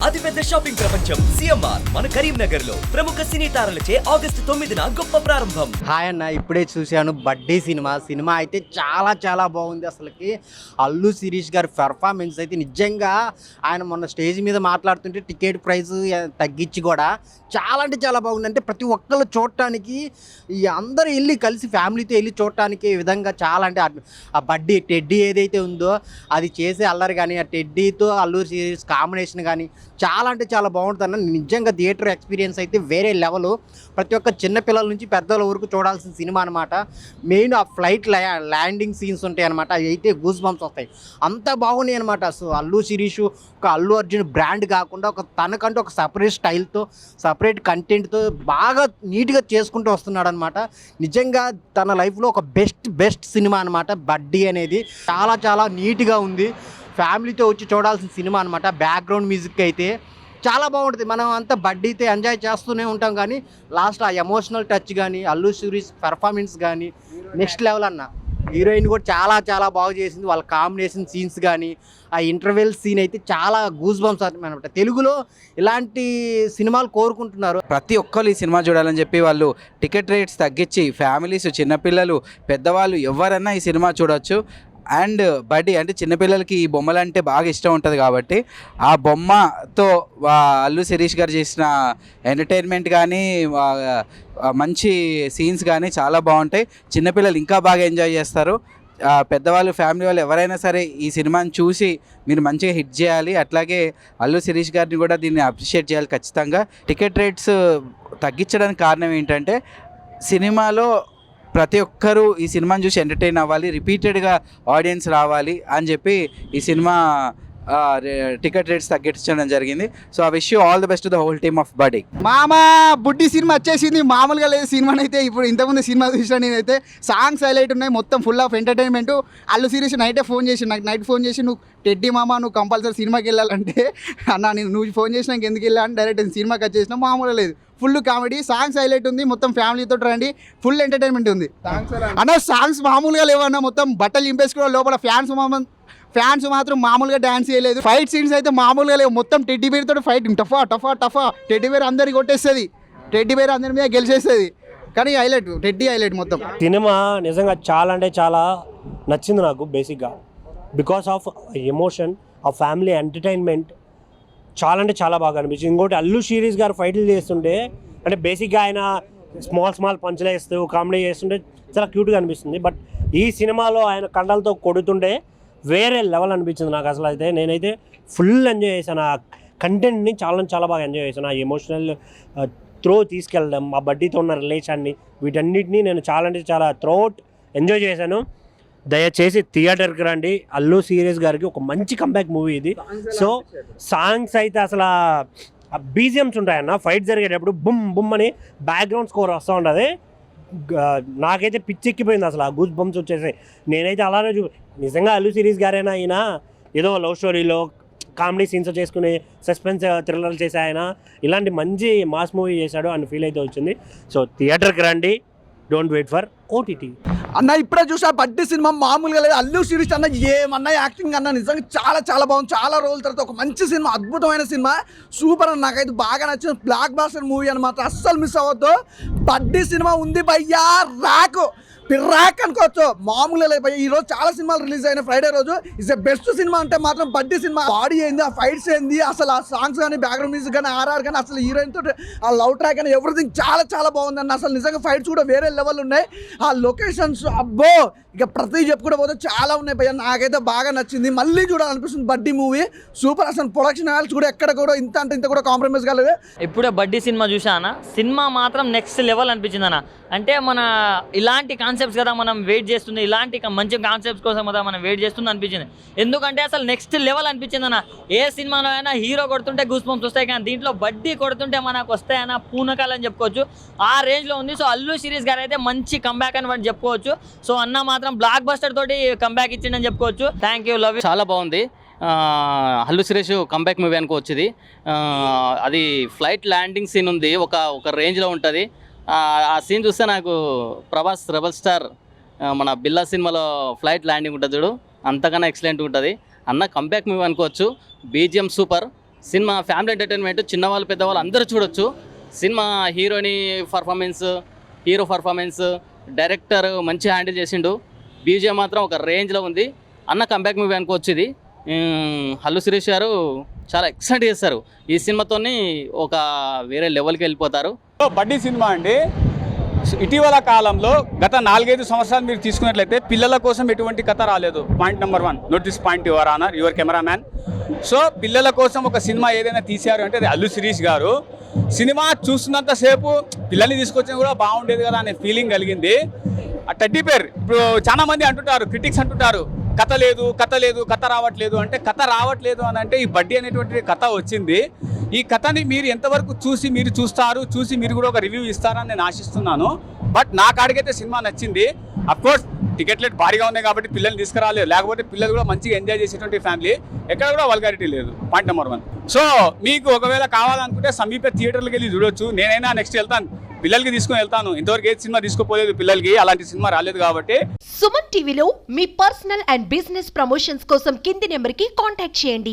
అతిపెద్ద షాపింగ్ ప్రపంచం సిఎంఆర్ మన కరీంనగర్ లో ప్రముఖ సినీ తారలచే ఆగస్టు 9న గొప్ప ప్రారంభం. హాయ్ అన్న, ఇప్పుడే చూశాను బడ్డీ సినిమా అయితే చాలా బాగుంది. అసలుకి అల్లు శిరీష్ గారి పెర్ఫార్మెన్స్ అయితే నిజంగా ఆయన మొన్న స్టేజ్ మీద మాట్లాడుతుంటే టికెట్ ప్రైస్ తగ్గించి కూడా చాలా అంటే చాలా బాగుంది. అంటే ప్రతి ఒక్కళ్ళు చూడటానికి ఈ అందరూ వెళ్ళి కలిసి ఫ్యామిలీతో వెళ్ళి చూడటానికి ఈ విధంగా చాలా అంటే ఆ బడ్డీ టెడ్డీ ఏదైతే ఉందో అది చేసే అల్లరి కానీ ఆ టెడ్డీతో అల్లు శిరీష్ కాంబినేషన్ కానీ చాలా అంటే చాలా బాగుంటుంది అన్న. నిజంగా థియేటర్ ఎక్స్పీరియన్స్ అయితే వేరే లెవెల్. ప్రతి ఒక్క చిన్నపిల్లల నుంచి పెద్దల వరకు చూడాల్సిన సినిమా అనమాట. మెయిన్ ఆ ఫ్లైట్ ల్యాండింగ్ సీన్స్ ఉంటాయి అనమాట, అవి అయితే గూస్ బంప్స్ వస్తాయి, అంత బాగున్నాయి అనమాట. సో అల్లు శిరీష్ ఒక అల్లు అర్జున్ బ్రాండ్ కాకుండా ఒక తనకంటూ ఒక సపరేట్ స్టైల్తో సపరేట్ కంటెంట్తో బాగా నీట్గా చేసుకుంటూ వస్తున్నాడు అనమాట. నిజంగా తన లైఫ్లో ఒక బెస్ట్ సినిమా అనమాట బడ్డీ అనేది. చాలా నీట్గా ఉంది, ఫ్యామిలీతో వచ్చి చూడాల్సిన సినిమా అనమాట. బ్యాక్గ్రౌండ్ మ్యూజిక్ అయితే చాలా బాగుంటుంది. మనం అంతా బడ్డీతో ఎంజాయ్ చేస్తూనే ఉంటాం, కానీ లాస్ట్ ఆ ఎమోషనల్ టచ్ కానీ అల్లు శిరీష్ పెర్ఫార్మెన్స్ కానీ నెక్స్ట్ లెవెల్ అన్న. హీరోయిన్ కూడా చాలా బాగా చేసింది. వాళ్ళ కాంబినేషన్ సీన్స్ కానీ ఆ ఇంటర్వెల్ సీన్ అయితే చాలా గూస్ బంప్స్ అనమాట. తెలుగులో ఇలాంటి సినిమాలు కోరుకుంటున్నారు. ప్రతి ఒక్కరు ఈ సినిమా చూడాలని చెప్పి వాళ్ళు టికెట్ రేట్స్ తగ్గించి ఫ్యామిలీస్, చిన్నపిల్లలు, పెద్దవాళ్ళు ఎవరన్నా ఈ సినిమా చూడవచ్చు. అండ్ బడ్డీ అంటే చిన్నపిల్లలకి ఈ బొమ్మలు అంటే బాగా ఇష్టం ఉంటుంది కాబట్టి ఆ బొమ్మతో అల్లు శిరీష్ గారు చేసిన ఎంటర్టైన్మెంట్ కానీ మంచి సీన్స్ కానీ చాలా బాగుంటాయి. చిన్నపిల్లలు ఇంకా బాగా ఎంజాయ్ చేస్తారు. పెద్దవాళ్ళు, ఫ్యామిలీ వాళ్ళు ఎవరైనా సరే ఈ సినిమాని చూసి మీరు మంచిగా హిట్ చేయాలి. అట్లాగే అల్లు శిరీష్ గారిని కూడా దీన్ని అప్రిషియేట్ చేయాలి ఖచ్చితంగా. టికెట్ రేట్స్ తగ్గించడానికి కారణం ఏంటంటే సినిమాలో ప్రతి ఒక్కరూ ఈ సినిమాని చూసి ఎంటర్టైన్ అవ్వాలి, రిపీటెడ్గా ఆడియన్స్ రావాలి అని చెప్పి ఈ సినిమా టికెట్ రేట్స్ తగ్గించడం జరిగింది. So I wish you all the best to the whole team of బడ్డీ. మామా బుడ్డి సినిమా వచ్చేసింది, మామూలుగా లేదు సినిమాని అయితే. ఇప్పుడు ఇంతకుముందు సినిమా చూసాను నేనైతే, సాంగ్స్ హైలైట్ ఉన్నాయి, మొత్తం full of entertainment. Allu Sirish night phone చేసి నువ్వు టెడ్డీ మామ నువ్వు కంపల్సరీ సినిమాకి వెళ్ళాలంటే అన్న నువ్వు ఫోన్ చేసినాక ఎందుకు వెళ్ళా అని డైరెక్ట్ సినిమాకి వచ్చేసిన. మామూలుగా లేదు, ఫుల్ కామెడీ, సాంగ్స్ హైలైట్ ఉంది, మొత్తం ఫ్యామిలీతో రండి, ఫుల్ ఎంటర్టైన్మెంట్ ఉంది అన్న. సాంగ్స్ మామూలుగా లేవన్న, మొత్తం బట్టలు చింపేసుకోవడం, లోపల ఫ్యాన్స్ మాత్రం మామూలుగా డాన్స్ చేయలేదు. ఫైట్ సీన్స్ అయితే మామూలుగా లేవు, మొత్తం టెడ్డీ బేర్ తోటి ఫైట్ టఫా. టెడ్డీ బేర్ అందరికి కొట్టేస్తుంది, టెడ్డీ బేర్ అందరి మీద గెలిచేస్తుంది. కానీ టెడ్డీ హైలైట్ మొత్తం. సినిమా నిజంగా చాలా అంటే చాలా నచ్చింది నాకు. బేసిక్గా బికాస్ ఆఫ్ ఎమోషన్, ఆ ఫ్యామిలీ ఎంటర్టైన్మెంట్ చాలా అంటే చాలా బాగా అనిపించింది. ఇంకోటి అల్లు శిరీష్ గారు ఫైట్లు చేస్తుంటే, అంటే బేసిక్గా ఆయన స్మాల్ పంచులు వేస్తూ కామెడీ చేస్తుంటే చాలా క్యూట్గా అనిపిస్తుంది. బట్ ఈ సినిమాలో ఆయన కండలతో కొడుతుంటే వేరే లెవెల్ అనిపించింది నాకు. అసలు అయితే నేనైతే ఫుల్ ఎంజాయ్ చేశాను. ఆ కంటెంట్ని చాలా బాగా ఎంజాయ్ చేశాను. ఆ ఎమోషనల్ త్రో తీసుకెళ్ళడం, ఆ బడ్డీతో ఉన్న రిలేషన్ని, వీటన్నిటిని నేను చాలా అంటే చాలా త్రోట్ ఎంజాయ్ చేశాను. దయచేసి థియేటర్కి రండి. అల్లు శిరీష్ గారికి ఒక మంచి కంబ్యాక్ మూవీ ఇది. సో సాంగ్స్ అయితే అసలు బీజిఎమ్స్ ఉంటాయన్న, ఫైట్ జరిగేటప్పుడు బుమ్ అని బ్యాక్గ్రౌండ్ స్కోర్ వస్తూ ఉంటుంది. నాకైతే పిచ్చెక్కిపోయింది అసలు, ఆ గూస్ బంప్స్ వచ్చేసాయి. నేనైతే అలానే నిజంగా అల్లు శిరీష్ గారైనా ఆయన ఏదో లవ్ స్టోరీలో కామెడీ సీన్స్ చేసుకుని సస్పెన్స్ థ్రిల్లర్లు చేసే ఆయన ఇలాంటి మంచి మాస్ మూవీ చేశాడు అని ఫీల్ అయితే వచ్చింది. సో థియేటర్కి రండి, డోంట్ వెయిట్ ఫర్ ఓటీటీ. అన్న ఇప్పుడే చూసా బడ్డీ సినిమా మామూలుగా లేదు. అల్లు శిరీష్ అన్న ఏమన్నా యాక్టింగ్ అన్న నిజంగా చాలా బాగుంది. చాలా రోజుల తర్వాత ఒక మంచి సినిమా, అద్భుతమైన సినిమా, సూపర్ అన్న. నాకైతే బాగా నచ్చిన బ్లాక్ బాస్టర్ మూవీ అనమాట, అస్సలు మిస్ అవ్వద్దు. బడ్డీ సినిమా ఉంది భయ్యా, పిర్రాక్ అనుకోవచ్చు, మామూలుగా లేదు భయ్య. ఈరోజు చాలా సినిమాలు రిలీజ్ అయిన ఫ్రైడే రోజు ఇస్ బెస్ట్ సినిమా అంటే మాత్రం బడ్డీ సినిమా. బాడీ ఏంది, ఆ ఫైట్స్ ఏంది, అసలు ఆ సాంగ్స్ కానీ బ్యాక్గ్రౌండ్ మ్యూజిక్ కానీ ఆర్ఆర్ కానీ అసలు హీరోయిన్ తోటి ఆ లవ్ ట్రాక్ కానీ ఎవ్రీథింగ్ చాలా బాగుంది అన్న. అసలు నిజంగా ఫైట్స్ కూడా వేరే లెవెల్ ఉన్నాయి. ఆ లొకేషన్స్ అబ్బో, ఇక ప్రతి చెప్పుకుంటే పోతే చాలా ఉన్నాయి భయ్య. నాకైతే బాగా నచ్చింది, మళ్ళీ చూడాలనిపిస్తుంది బడ్డీ మూవీ. సూపర్. అసలు ప్రొడక్షన్ వాల్యూస్ కూడా ఎక్కడ కూడా ఇంత కూడా కాంప్రమైజ్ కాలేదు. ఇప్పుడే బడ్డీ సినిమా చూసానా, సినిమా మాత్రం నెక్స్ట్ లెవెల్ అనిపించింది అన్న. అంటే మన ఇలాంటి కాన్సెప్ట్స్ కదా మనం వెయిట్ చేస్తుంది, ఇలాంటి మంచి కాన్సెప్ట్స్ కోసం కదా మనం వెయిట్ చేస్తుంది అనిపించింది. ఎందుకంటే అసలు నెక్స్ట్ లెవెల్ అనిపించింది అన్న. ఏ సినిమాలో అయినా హీరో కొడుతుంటే గూస్ బంప్స్ వస్తాయి, కానీ దీంట్లో బడ్డీ కొడుతుంటే మనకు వస్తాయన్న పూనకాలని చెప్పుకోవచ్చు. ఆ రేంజ్లో ఉంది. సో అల్లు శిరీష్ గారు అయితే మంచి కంబ్యాక్ అని చెప్పుకోవచ్చు. సో అన్న మాత్రం బ్లాక్ బస్టర్ తోటి కంబ్యాక్ ఇచ్చిండని చెప్పుకోవచ్చు. Thank you, love you. చాలా బాగుంది. అల్లు శిరీష్ కంబ్యాక్ మూవీ అనుకోవచ్చు ఇది. అది ఫ్లైట్ ల్యాండింగ్ సీన్ ఉంది, ఒక రేంజ్లో ఉంటుంది. ఆ సీన్ చూస్తే నాకు ప్రభాస్ రెబల్ స్టార్ మన బిల్లా సినిమాలో ఫ్లైట్ ల్యాండింగ్ ఉంటుంది చూడు, అంతకన్నా ఎక్సలెంట్ ఉంటుంది అన్న. కంబ్యాక్ మూవీ అనుకోవచ్చు. BGM super, cinema family entertainment, చిన్నవాళ్ళు పెద్దవాళ్ళు అందరూ చూడొచ్చు. సినిమా హీరోని పర్ఫార్మెన్స్, హీరో పర్ఫార్మెన్స్, డైరెక్టర్ మంచి హ్యాండిల్ చేసిండు. బీజే మాత్రం ఒక రేంజ్లో ఉంది. అన్న కంబ్యాక్ మూవీ అనుకోవచ్చు ఇది. అల్లు శిరీష్ గారు చాలా ఎక్సైట్ చేస్తారు. ఈ సినిమాతోని ఒక వేరే లెవెల్కి వెళ్ళిపోతారు. బడ్డీ సినిమా అండి. ఇటీవల కాలంలో గత 4-5 సంవత్సరాలు మీరు తీసుకున్నట్లయితే పిల్లల కోసం ఎటువంటి కథ రాలేదు. Point number 1, note this point your honour, your cameraman. So పిల్లల కోసం ఒక సినిమా ఏదైనా తీశారు అంటే అది అల్లు శిరీష్ గారు. సినిమా చూస్తున్నంతసేపు పిల్లల్ని తీసుకొచ్చినా కూడా బాగుండేది కదా అనే ఫీలింగ్ కలిగింది. ఆ టెడ్డీ పేర్ ఇప్పుడు చాలా మంది అంటుంటారు, క్రిటిక్స్ అంటుంటారు కథ లేదు, కథ రావట్లేదు అంటే, కథ రావట్లేదు అని అంటే ఈ బడ్డీ అనేటువంటి కథ వచ్చింది. ఈ కథని మీరు ఎంతవరకు చూసి మీరు కూడా ఒక రివ్యూ ఇస్తారని నేను ఆశిస్తున్నాను. బట్ నా కాడికైతే సినిమా నచ్చింది. అఫ్కోర్స్ టికెట్ రేట్ భారీగా ఉన్నాయి కాబట్టి పిల్లల్ని తీసుకురాలేదు, లేకపోతే పిల్లలు కూడా మంచిగా ఎంజాయ్ చేసేటువంటి ఫ్యామిలీ. ఎక్కడ కూడా వల్గారిటీ లేదు. Point number 1. సో మీకు ఒకవేళ కావాలనుకుంటే సమీప థియేటర్లకు వెళ్ళి చూడొచ్చు. నేనైనా నెక్స్ట్ వెళ్తాను, పిల్లలకి తీసుకుని వెళ్తాను. ఇంతవరకు ఏ సినిమా తీసుకోపోలేదు పిల్లలకి, అలాంటి సినిమా రాలేదు కాబట్టి. సుమన్ టీవీలో మీ పర్సనల్ అండ్ బిజినెస్ ప్రమోషన్స్ కోసం కింది నెంబర్కి కాంటాక్ట్ చేయండి.